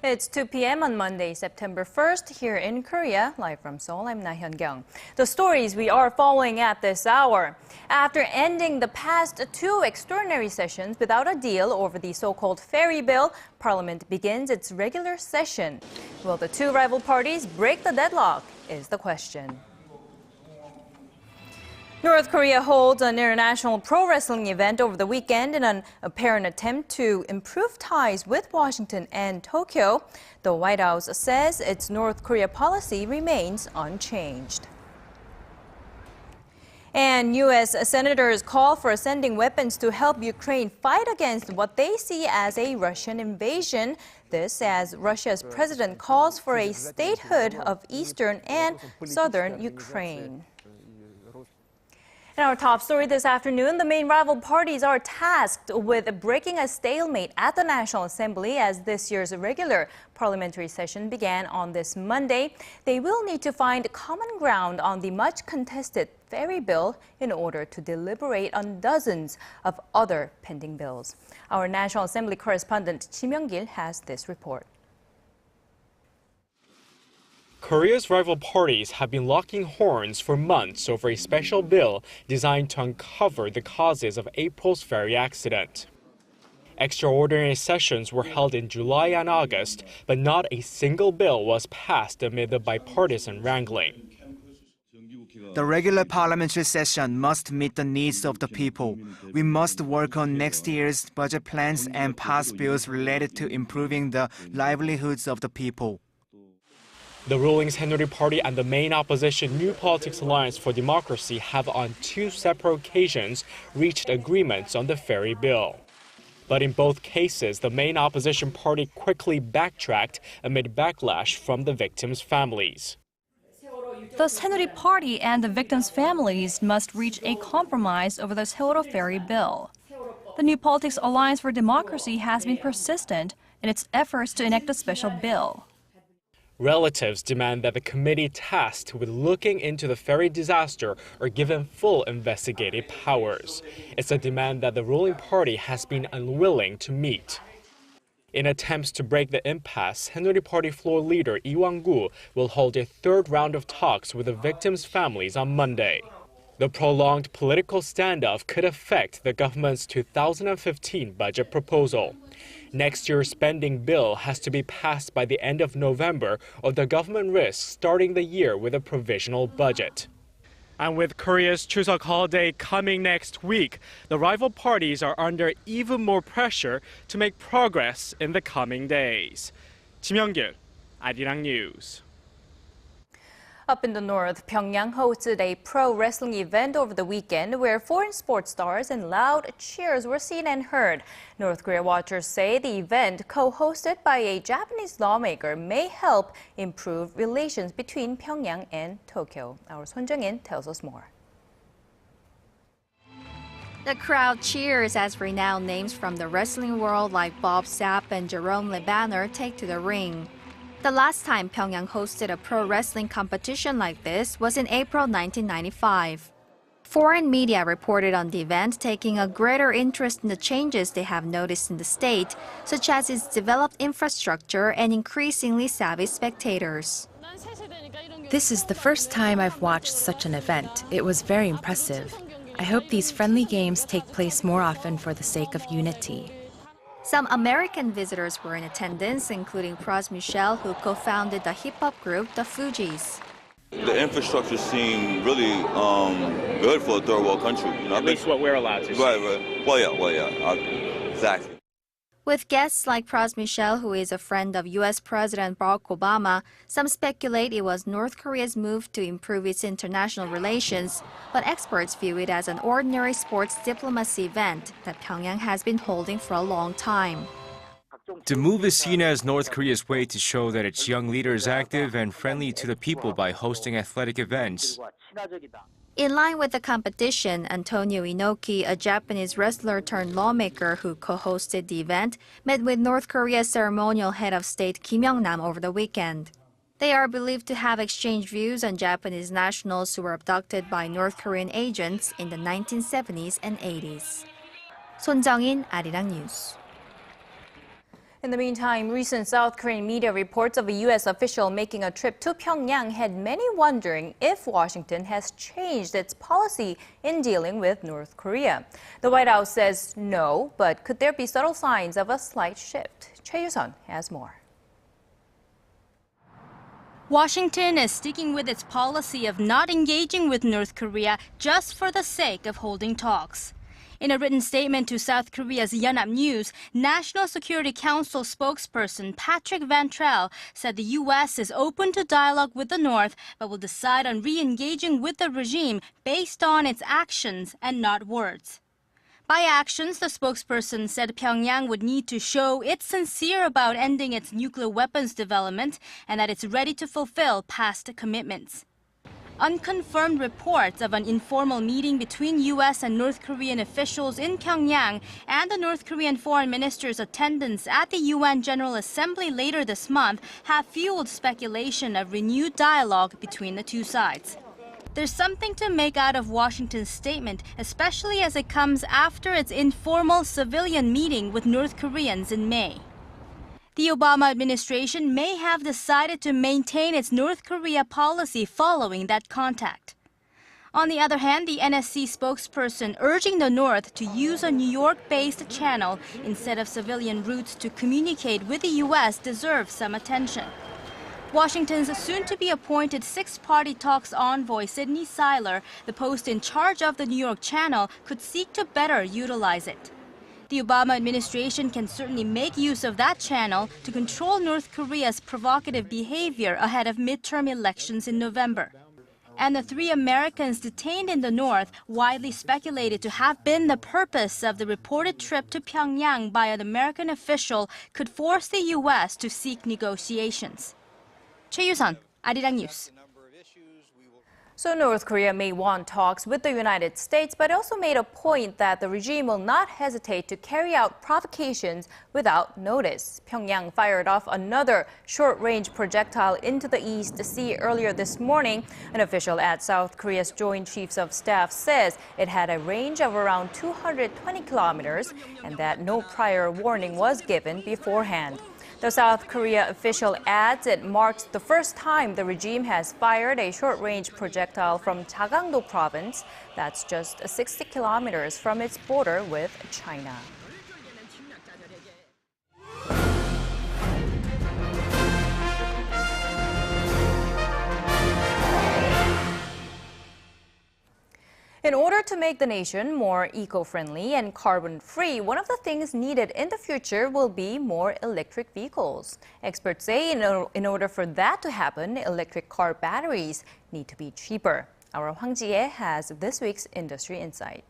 It's 2 p.m. on Monday, September 1st, here in Korea. Live from Seoul, I'm Laah Hyun-kyung. The stories we are following at this hour. After ending the past two extraordinary sessions without a deal over the so-called ferry bill, Parliament begins its regular session. Will the two rival parties break the deadlock, is the question. North Korea holds an international pro wrestling event over the weekend in an apparent attempt to improve ties with Washington and Tokyo. The White House says its North Korea policy remains unchanged. And U.S. senators call for sending weapons to help Ukraine fight against what they see as a Russian invasion. This as Russia's president calls for a statehood of eastern and southern Ukraine. In our top story this afternoon, the main rival parties are tasked with breaking a stalemate at the National Assembly as this year's regular parliamentary session began on this Monday. They will need to find common ground on the much contested ferry bill in order to deliberate on dozens of other pending bills. Our National Assembly correspondent Kim Young-gil has this report. Korea's rival parties have been locking horns for months over a special bill designed to uncover the causes of April's ferry accident. Extraordinary sessions were held in July and August, but not a single bill was passed amid the bipartisan wrangling. The regular parliamentary session must meet the needs of the people. We must work on next year's budget plans and pass bills related to improving the livelihoods of the people. The ruling Saenuri Party and the main opposition New Politics Alliance for Democracy have on two separate occasions reached agreements on the ferry bill. But in both cases, the main opposition party quickly backtracked amid backlash from the victims' families. The Saenuri Party and the victims' families must reach a compromise over the Sewol-ho ferry bill. The New Politics Alliance for Democracy has been persistent in its efforts to enact a special bill. Relatives demand that the committee tasked with looking into the ferry disaster are given full investigative powers. It's a demand that the ruling party has been unwilling to meet. In attempts to break the impasse, Saenuri Party floor leader Lee Wang-gu will hold a third round of talks with the victims' families on Monday. The prolonged political standoff could affect the government's 2015 budget proposal. Next year's spending bill has to be passed by the end of November, or the government risks starting the year with a provisional budget. And with Korea's Chuseok holiday coming next week, the rival parties are under even more pressure to make progress in the coming days. Kim Young-gil, Arirang News. Up in the north, Pyongyang hosted a pro wrestling event over the weekend where foreign sports stars and loud cheers were seen and heard. North Korea watchers say the event, co-hosted by a Japanese lawmaker, may help improve relations between Pyongyang and Tokyo. Our Son Jung-in tells us more. The crowd cheers as renowned names from the wrestling world like Bob Sapp and Jerome Le Banner take to the ring. The last time Pyongyang hosted a pro wrestling competition like this was in April 1995. Foreign media reported on the event taking a greater interest in the changes they have noticed in the state, such as its developed infrastructure and increasingly savvy spectators. This is the first time I've watched such an event. It was very impressive. I hope these friendly games take place more often for the sake of unity. Some American visitors were in attendance, including Pras Michel, who co-founded the hip-hop group The Fugees. The infrastructure seemed really good for a third world country. At least what we're allowed to see. Right. Well, yeah, exactly. With guests like Pras Michel, who is a friend of U.S. President Barack Obama, some speculate it was North Korea's move to improve its international relations, but experts view it as an ordinary sports diplomacy event that Pyongyang has been holding for a long time. The move is seen as North Korea's way to show that its young leader is active and friendly to the people by hosting athletic events. In line with the competition, Antonio Inoki, a Japanese wrestler turned lawmaker who co-hosted the event, met with North Korea's ceremonial head of state Kim Yong-nam over the weekend. They are believed to have exchanged views on Japanese nationals who were abducted by North Korean agents in the 1970s and 80s. 손정인, Arirang News. In the meantime, recent South Korean media reports of a U.S. official making a trip to Pyongyang had many wondering if Washington has changed its policy in dealing with North Korea. The White House says no, but could there be subtle signs of a slight shift? Choi Yu-sun has more. Washington is sticking with its policy of not engaging with North Korea just for the sake of holding talks. In a written statement to South Korea's Yonhap News, National Security Council spokesperson Patrick Van Trell said the U.S. is open to dialogue with the North, but will decide on re-engaging with the regime based on its actions and not words. By actions, the spokesperson said Pyongyang would need to show it's sincere about ending its nuclear weapons development and that it's ready to fulfill past commitments. Unconfirmed reports of an informal meeting between U.S. and North Korean officials in Pyongyang and the North Korean foreign minister's attendance at the UN General Assembly later this month have fueled speculation of renewed dialogue between the two sides. There's something to make out of Washington's statement, especially as it comes after its informal civilian meeting with North Koreans in May. The Obama administration may have decided to maintain its North Korea policy following that contact. On the other hand, the NSC spokesperson urging the North to use a New York-based channel instead of civilian routes to communicate with the U.S. deserves some attention. Washington's soon-to-be-appointed six-party talks envoy Sidney Seiler, the post in charge of the New York channel, could seek to better utilize it. The Obama administration can certainly make use of that channel to control North Korea's provocative behavior ahead of midterm elections in November. And the three Americans detained in the North, widely speculated to have been the purpose of the reported trip to Pyongyang by an American official, could force the U.S. to seek negotiations. Choi Yu-sun, Arirang News. So North Korea may want talks with the United States, but also made a point that the regime will not hesitate to carry out provocations without notice. Pyongyang fired off another short-range projectile into the East Sea earlier this morning. An official at South Korea's Joint Chiefs of Staff says it had a range of around 220 kilometers and that no prior warning was given beforehand. The South Korea official adds it marks the first time the regime has fired a short-range projectile from Jagangdo province, that's just 60 kilometers from its border with China. In order to make the nation more eco-friendly and carbon-free, one of the things needed in the future will be more electric vehicles. Experts say in order for that to happen, electric car batteries need to be cheaper. Our Hwang Ji-hye has this week's Industry Insight.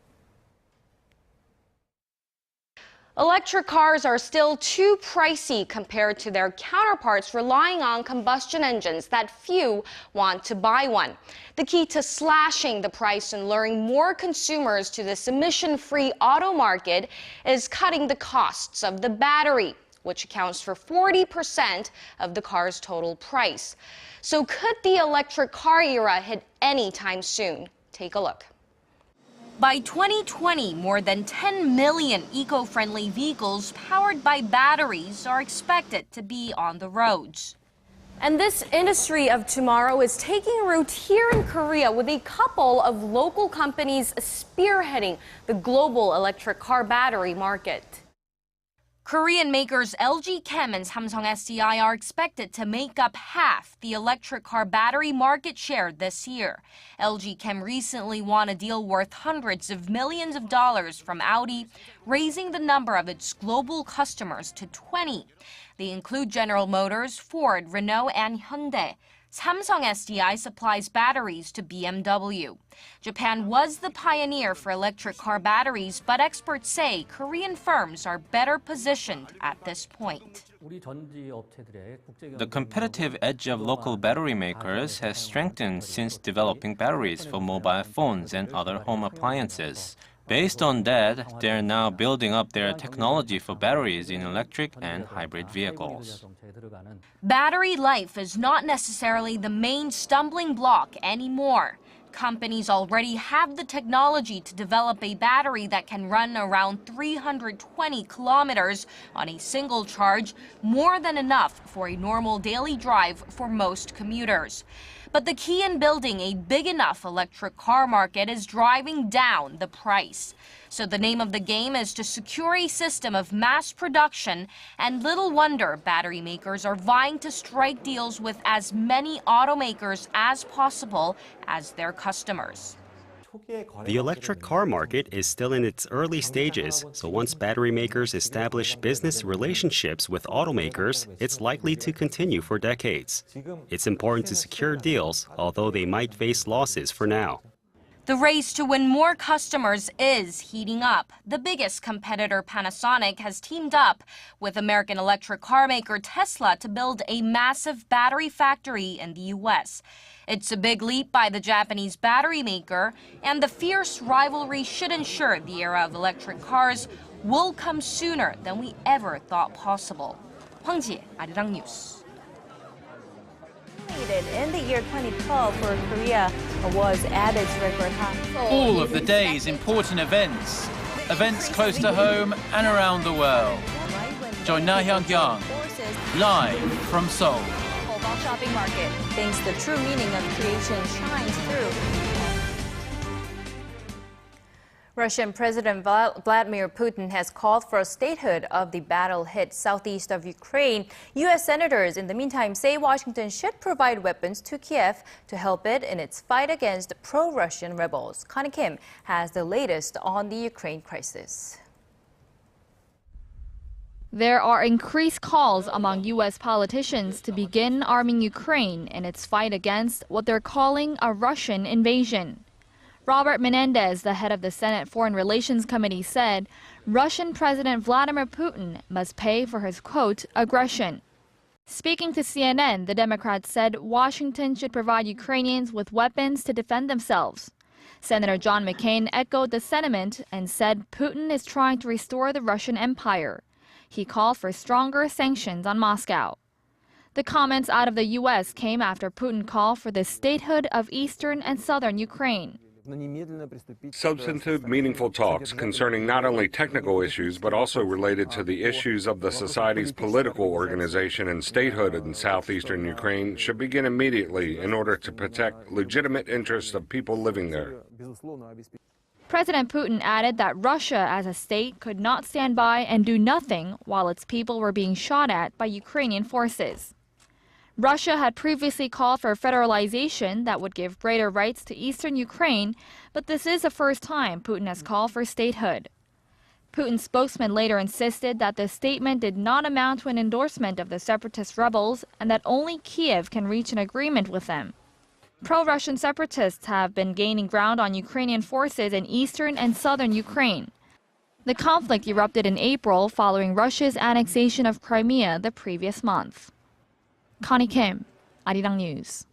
Electric cars are still too pricey compared to their counterparts relying on combustion engines that few want to buy one. The key to slashing the price and luring more consumers to this emission-free auto market is cutting the costs of the battery, which accounts for 40% of the car's total price. So could the electric car era hit anytime soon? Take a look. By 2020, more than 10 million eco-friendly vehicles powered by batteries are expected to be on the roads. And this industry of tomorrow is taking root here in Korea with a couple of local companies spearheading the global electric car battery market. Korean makers LG Chem and Samsung SDI are expected to make up half the electric car battery market share this year. LG Chem recently won a deal worth hundreds of millions of dollars from Audi, raising the number of its global customers to 20. They include General Motors, Ford, Renault, and Hyundai. Samsung SDI supplies batteries to BMW. Japan was the pioneer for electric car batteries, but experts say Korean firms are better positioned at this point. The competitive edge of local battery makers has strengthened since developing batteries for mobile phones and other home appliances. Based on that, they're now building up their technology for batteries in electric and hybrid vehicles. Battery life is not necessarily the main stumbling block anymore. Companies already have the technology to develop a battery that can run around 320 kilometers on a single charge, more than enough for a normal daily drive for most commuters. But the key in building a big enough electric car market is driving down the price. So the name of the game is to secure a system of mass production, and little wonder battery makers are vying to strike deals with as many automakers as possible as their customers. The electric car market is still in its early stages, so once battery makers establish business relationships with automakers, it's likely to continue for decades. It's important to secure deals, although they might face losses for now. The race to win more customers is heating up. The biggest competitor, Panasonic, has teamed up with American electric car maker Tesla to build a massive battery factory in the U.S. It's a big leap by the Japanese battery maker, and the fierce rivalry should ensure the era of electric cars will come sooner than we ever thought possible. Hwang Ji, Arirang News. In the year 2012 for Korea was at its record high. All of the day's important events close to home and around the world. Join Laah Hyun-kyung live from Seoul. Shopping market thinks the true meaning of creation shines through. Russian President Vladimir Putin has called for a statehood of the battle-hit southeast of Ukraine. U.S. senators, in the meantime, say Washington should provide weapons to Kiev to help it in its fight against pro-Russian rebels. Connie Kim has the latest on the Ukraine crisis. There are increased calls among U.S. politicians to begin arming Ukraine in its fight against what they're calling a Russian invasion. Robert Menendez, the head of the Senate Foreign Relations Committee, said Russian President Vladimir Putin must pay for his, quote, aggression. Speaking to CNN, the Democrat said Washington should provide Ukrainians with weapons to defend themselves. Senator John McCain echoed the sentiment and said Putin is trying to restore the Russian Empire. He called for stronger sanctions on Moscow. The comments out of the U.S. came after Putin called for the statehood of eastern and southern Ukraine. Substantive, meaningful talks concerning not only technical issues but also related to the issues of the society's political organization and statehood in southeastern Ukraine should begin immediately in order to protect legitimate interests of people living there. President Putin added that Russia as a state could not stand by and do nothing while its people were being shot at by Ukrainian forces. Russia had previously called for federalization that would give greater rights to eastern Ukraine, but this is the first time Putin has called for statehood. Putin's spokesman later insisted that the statement did not amount to an endorsement of the separatist rebels and that only Kiev can reach an agreement with them. Pro-Russian separatists have been gaining ground on Ukrainian forces in eastern and southern Ukraine. The conflict erupted in April following Russia's annexation of Crimea the previous month. Connie Kim, Arirang News.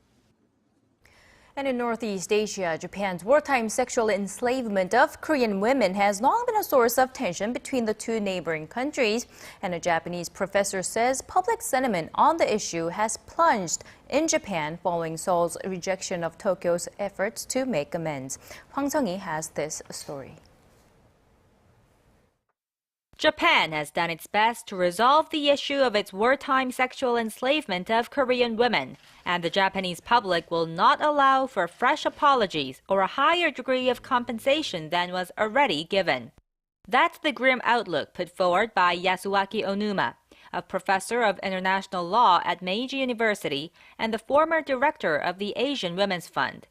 And in Northeast Asia, Japan's wartime sexual enslavement of Korean women has long been a source of tension between the two neighboring countries. And a Japanese professor says public sentiment on the issue has plunged in Japan following Seoul's rejection of Tokyo's efforts to make amends. Hwang Sung-hee has this story. Japan has done its best to resolve the issue of its wartime sexual enslavement of Korean women, and the Japanese public will not allow for fresh apologies or a higher degree of compensation than was already given. That's the grim outlook put forward by Yasuaki Onuma, a professor of international law at Meiji University and the former director of the Asian Women's Fund.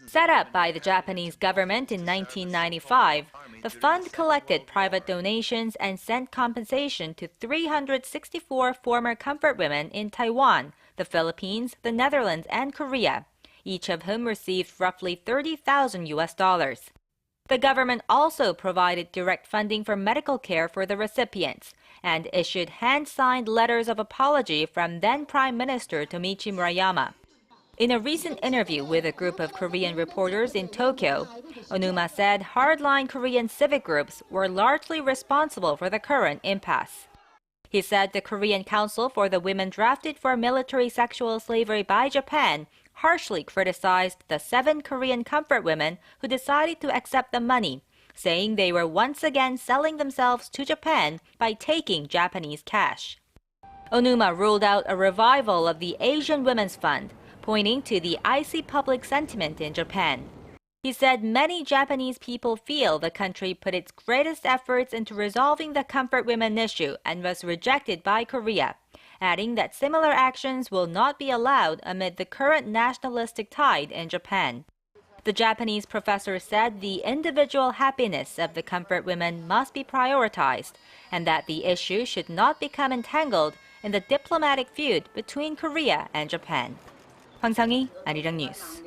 Set up by the Japanese government in 1995, the fund collected private donations and sent compensation to 364 former comfort women in Taiwan the Philippines, the Netherlands, and Korea, each of whom received roughly $30,000. The government also provided direct funding for medical care for the recipients and issued hand-signed letters of apology from then Prime Minister Tomichi Murayama. In a recent interview with a group of Korean reporters in Tokyo, Onuma said hardline Korean civic groups were largely responsible for the current impasse. He said the Korean Council for the Women drafted for military sexual slavery by Japan harshly criticized the 7 Korean comfort women who decided to accept the money, saying they were once again selling themselves to Japan by taking Japanese cash. Onuma ruled out a revival of the Asian Women's Fund, pointing to the icy public sentiment in Japan. He said many Japanese people feel the country put its greatest efforts into resolving the comfort women issue and was rejected by Korea, adding that similar actions will not be allowed amid the current nationalistic tide in Japan. The Japanese professor said the individual happiness of the comfort women must be prioritized and that the issue should not become entangled in the diplomatic feud between Korea and Japan. 황성희, Arirang News.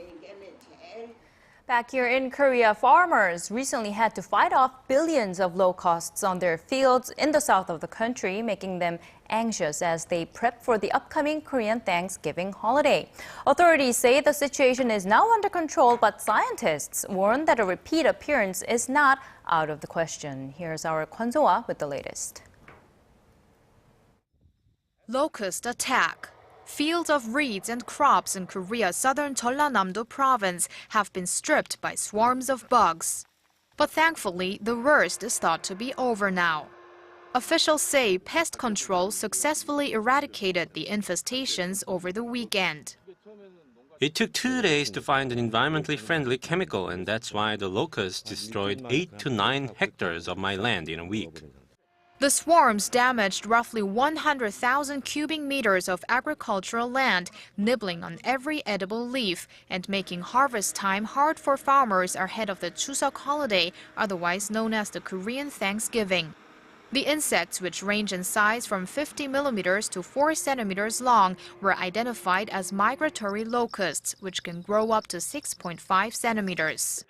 Back here in Korea, farmers recently had to fight off billions of locusts on their fields in the south of the country, making them anxious as they prep for the upcoming Korean Thanksgiving holiday. Authorities say the situation is now under control, but scientists warn that a repeat appearance is not out of the question. Here's our Kwon So-ah with the latest. Locust attack. Fields of reeds and crops in Korea's southern Jeollanam-do province have been stripped by swarms of bugs. But thankfully, the worst is thought to be over now. Officials say pest control successfully eradicated the infestations over the weekend. It took 2 days to find an environmentally friendly chemical, and that's why the locusts destroyed 8 to 9 hectares of my land in a week. The swarms damaged roughly 100,000 cubic meters of agricultural land, nibbling on every edible leaf and making harvest time hard for farmers ahead of the Chuseok holiday, otherwise known as the Korean Thanksgiving. The insects, which range in size from 50 millimeters to 4 centimeters long, were identified as migratory locusts, which can grow up to 6.5 centimeters.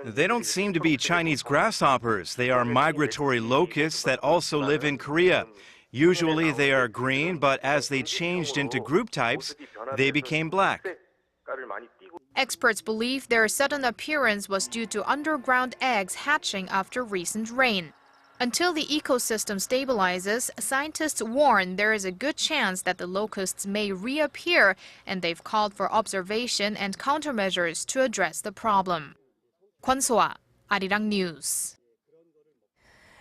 They don't seem to be Chinese grasshoppers. They are migratory locusts that also live in Korea. Usually they are green, but as they changed into group types, they became black. Experts believe their sudden appearance was due to underground eggs hatching after recent rain. Until the ecosystem stabilizes, scientists warn there is a good chance that the locusts may reappear, and they've called for observation and countermeasures to address the problem. Kwon So-ah, Arirang News.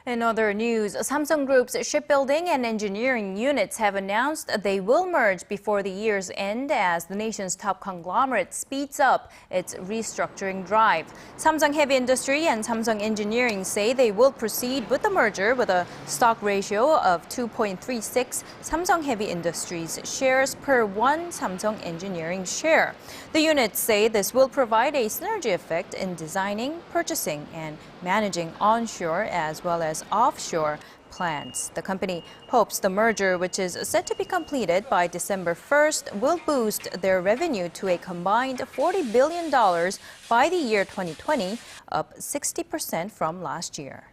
In other news, Samsung Group's shipbuilding and engineering units have announced they will merge before the year's end as the nation's top conglomerate speeds up its restructuring drive. Samsung Heavy Industry and Samsung Engineering say they will proceed with the merger with a stock ratio of 2.36 Samsung Heavy Industries shares per 1 Samsung Engineering share. The units say this will provide a synergy effect in designing, purchasing, and managing onshore as well as offshore plants. The company hopes the merger, which is set to be completed by December 1st, will boost their revenue to a combined $40 billion by the year 2020, up 60% from last year.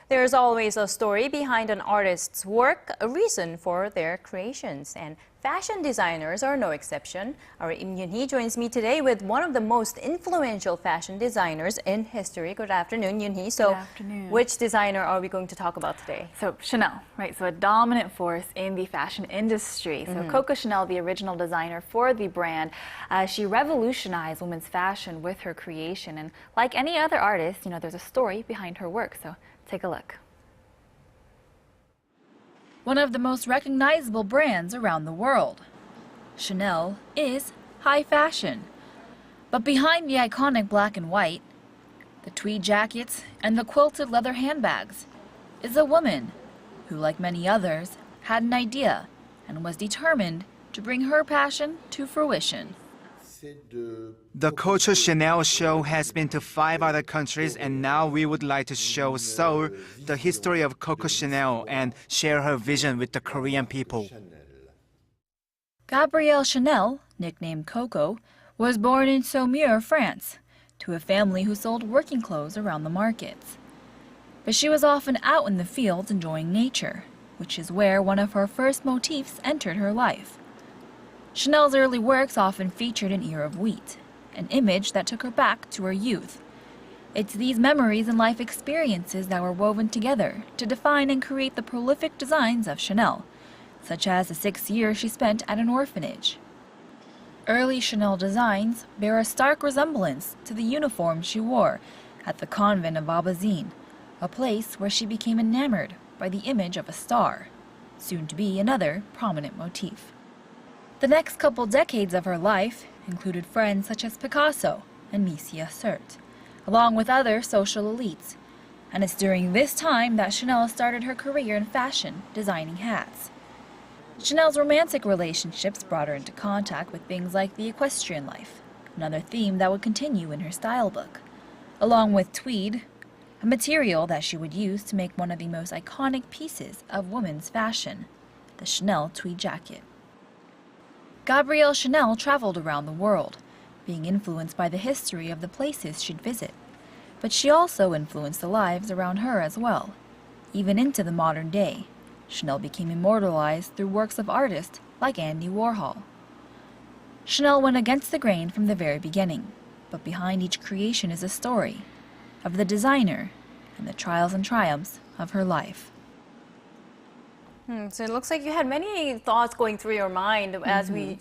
There's always a story behind an artist's work, a reason for their creations, and fashion designers are no exception. Our Im Yoon-hee joins me today with one of the most influential fashion designers in history. Good afternoon, Yoon-hee. So, good afternoon. Which designer are we going to talk about today? So Chanel, right? So a dominant force in the fashion industry. So Coco Chanel, the original designer for the brand, she revolutionized women's fashion with her creation. And like any other artist, there's a story behind her work. So take a look. One of the most recognizable brands around the world, Chanel is high fashion. But behind the iconic black and white, the tweed jackets, and the quilted leather handbags, is a woman who, like many others, had an idea and was determined to bring her passion to fruition. The Coco Chanel show has been to 5 other countries, and now we would like to show Seoul the history of Coco Chanel and share her vision with the Korean people. Gabrielle Chanel, nicknamed Coco, was born in Saumur, France, to a family who sold working clothes around the markets. But she was often out in the fields enjoying nature, which is where one of her first motifs entered her life. Chanel's early works often featured an ear of wheat, an image that took her back to her youth. It's these memories and life experiences that were woven together to define and create the prolific designs of Chanel, such as the 6 years she spent at an orphanage. Early Chanel designs bear a stark resemblance to the uniform she wore at the convent of Aubazine, a place where she became enamored by the image of a star, soon to be another prominent motif. The next couple decades of her life included friends such as Picasso and Misia Sert, along with other social elites, and it's during this time that Chanel started her career in fashion, designing hats. Chanel's romantic relationships brought her into contact with things like the equestrian life, another theme that would continue in her style book, along with tweed, a material that she would use to make one of the most iconic pieces of women's fashion, the Chanel tweed jacket. Gabrielle Chanel traveled around the world, being influenced by the history of the places she'd visit. But she also influenced the lives around her as well. Even into the modern day, Chanel became immortalized through works of artists like Andy Warhol. Chanel went against the grain from the very beginning, but behind each creation is a story of the designer and the trials and triumphs of her life. So it looks like you had many thoughts going through your mind as we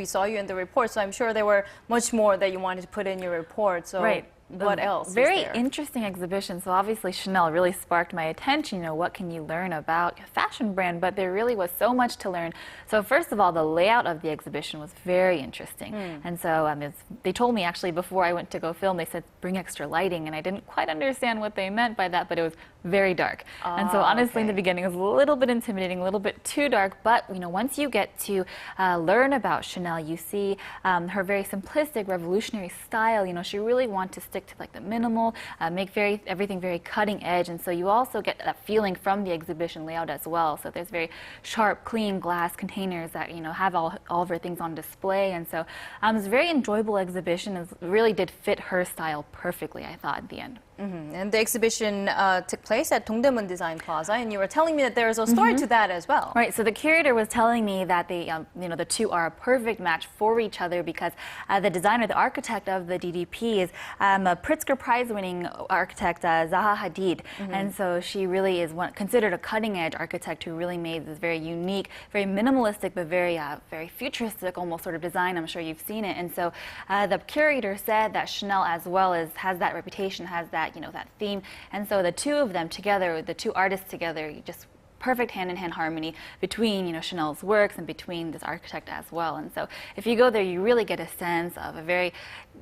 saw you in the report. So I'm sure there were much more that you wanted to put in your report. So right. What else? Very interesting exhibition. So obviously Chanel really sparked my attention. You know, what can you learn about a fashion brand? But there really was so much to learn. So first of all, the layout of the exhibition was very interesting. And so they told me actually before I went to go film, they said bring extra lighting, and I didn't quite understand what they meant by that, but it was very dark. And so honestly in the beginning it was a little bit intimidating, a little bit too dark, but you know, once you get to learn about Chanel, you see her very simplistic, revolutionary style. You know, she really wanted to stick to like the minimal, make everything very cutting edge, and so you also get that feeling from the exhibition layout as well. So there's very sharp, clean glass containers that, you know, have all of her things on display, and so it was a very enjoyable exhibition. It really did fit her style perfectly, I thought, at the end. And the exhibition took place at Dongdaemun Design Plaza, and you were telling me that there is a story to that as well. Right. So the curator was telling me that they, you know, the two are a perfect match for each other because the designer, the architect of the DDP, is a Pritzker Prize-winning architect, Zaha Hadid, and so she really is considered a cutting-edge architect who really made this very unique, very minimalistic, but very futuristic, almost sort of design. I'm sure you've seen it. And so the curator said that Chanel, as well as has that reputation, has that, you know, that theme, and so the two of them together, the two artists together, just perfect hand-in-hand harmony between, you know, Chanel's works and between this architect as well. And so if you go there, you really get a sense of a very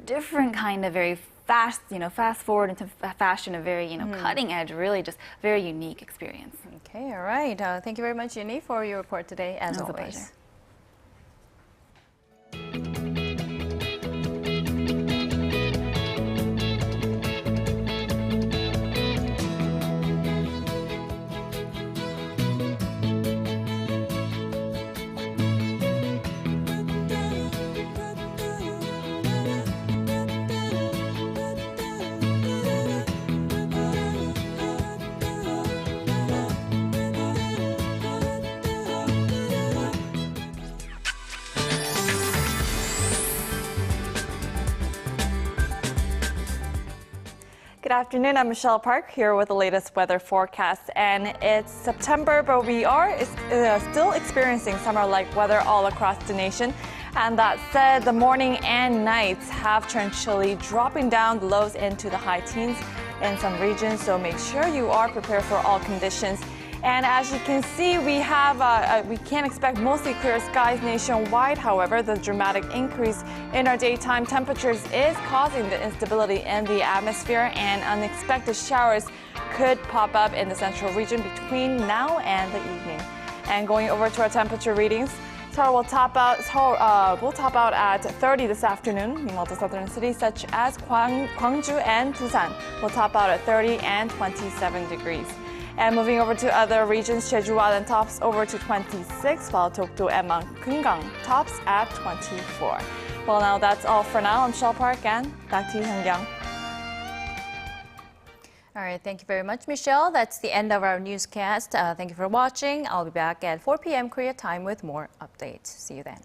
different kind of very fast, you know, fast forward into fashion, a very, you know, cutting edge, really just very unique experience. Okay, all right. Thank you very much, Yuni, for your report today, as always. A pleasure. Good afternoon, I'm Michelle Park here with the latest weather forecast, and it's September, but we are still experiencing summer-like weather all across the nation. And that said, the morning and nights have turned chilly, dropping down the lows into the high teens in some regions, so make sure you are prepared for all conditions. And as you can see, we can expect mostly clear skies nationwide. However, the dramatic increase in our daytime temperatures is causing the instability in the atmosphere, and unexpected showers could pop up in the central region between now and the evening. And going over to our temperature readings, Seoul will top out at 30 this afternoon. Meanwhile, the southern cities such as Gwangju and Busan will top out at 30 and 27 degrees. And moving over to other regions, Jeju Island tops over to 26, while Dokdo and Kumgang tops at 24. Well, now that's all for now. I'm Michelle Park, and back to you, Hyun-kyung. All right, thank you very much, Michelle. That's the end of our newscast. Thank you for watching. I'll be back at 4 p.m. Korea time with more updates. See you then.